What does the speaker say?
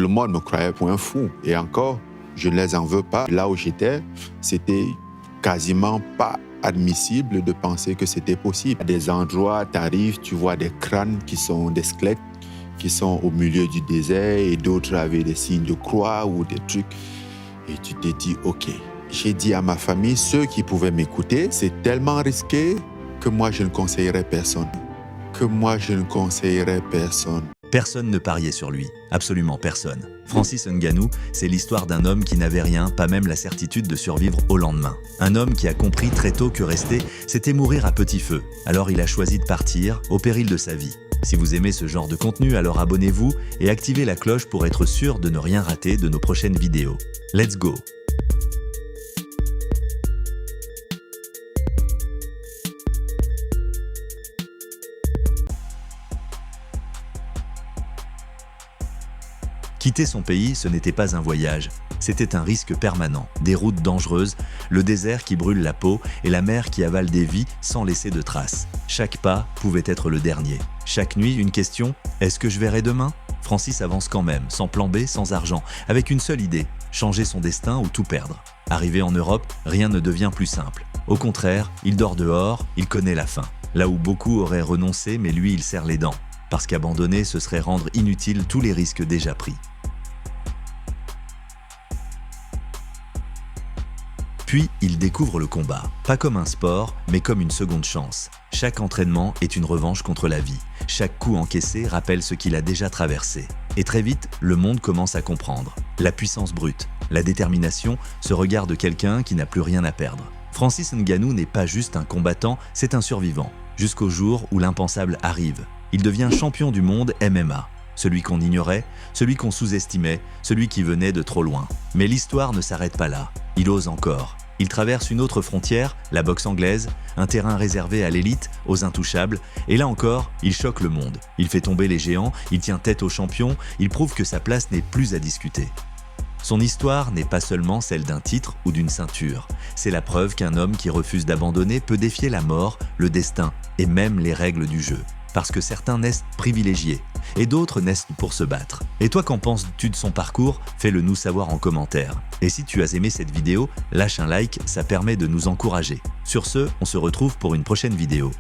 le monde me croyait pour un fou. Et encore, je ne les en veux pas. Là où j'étais, c'était quasiment pas admissible de penser que c'était possible. À des endroits, tu arrives, tu vois des crânes qui sont des squelettes, qui sont au milieu du désert et d'autres avec des signes de croix ou des trucs. Et tu te dis, OK. J'ai dit à ma famille, ceux qui pouvaient m'écouter, c'est tellement risqué que moi, je ne conseillerais personne. Personne ne pariait sur lui, absolument personne. Francis Ngannou, c'est l'histoire d'un homme qui n'avait rien, pas même la certitude de survivre au lendemain. Un homme qui a compris très tôt que rester, c'était mourir à petit feu. Alors il a choisi de partir, au péril de sa vie. Si vous aimez ce genre de contenu, alors abonnez-vous et activez la cloche pour être sûr de ne rien rater de nos prochaines vidéos. Let's go! Quitter son pays, ce n'était pas un voyage, c'était un risque permanent. Des routes dangereuses, le désert qui brûle la peau et la mer qui avale des vies sans laisser de traces. Chaque pas pouvait être le dernier. Chaque nuit, une question, est-ce que je verrai demain ? Francis avance quand même, sans plan B, sans argent, avec une seule idée, changer son destin ou tout perdre. Arrivé en Europe, rien ne devient plus simple. Au contraire, il dort dehors, il connaît la faim. Là où beaucoup auraient renoncé, mais lui, il serre les dents. Parce qu'abandonner, ce serait rendre inutiles tous les risques déjà pris. Puis, il découvre le combat, pas comme un sport, mais comme une seconde chance. Chaque entraînement est une revanche contre la vie. Chaque coup encaissé rappelle ce qu'il a déjà traversé. Et très vite, le monde commence à comprendre. La puissance brute, la détermination, ce regard de quelqu'un qui n'a plus rien à perdre. Francis Ngannou n'est pas juste un combattant, c'est un survivant. Jusqu'au jour où l'impensable arrive. Il devient champion du monde MMA. Celui qu'on ignorait, celui qu'on sous-estimait, celui qui venait de trop loin. Mais l'histoire ne s'arrête pas là. Il ose encore. Il traverse une autre frontière, la boxe anglaise, un terrain réservé à l'élite, aux intouchables, et là encore, il choque le monde. Il fait tomber les géants, il tient tête aux champions, il prouve que sa place n'est plus à discuter. Son histoire n'est pas seulement celle d'un titre ou d'une ceinture. C'est la preuve qu'un homme qui refuse d'abandonner peut défier la mort, le destin et même les règles du jeu. Parce que certains naissent privilégiés et d'autres naissent pour se battre. Et toi, qu'en penses-tu de son parcours? Fais-le nous savoir en commentaire. Et si tu as aimé cette vidéo, lâche un like, ça permet de nous encourager. Sur ce, on se retrouve pour une prochaine vidéo.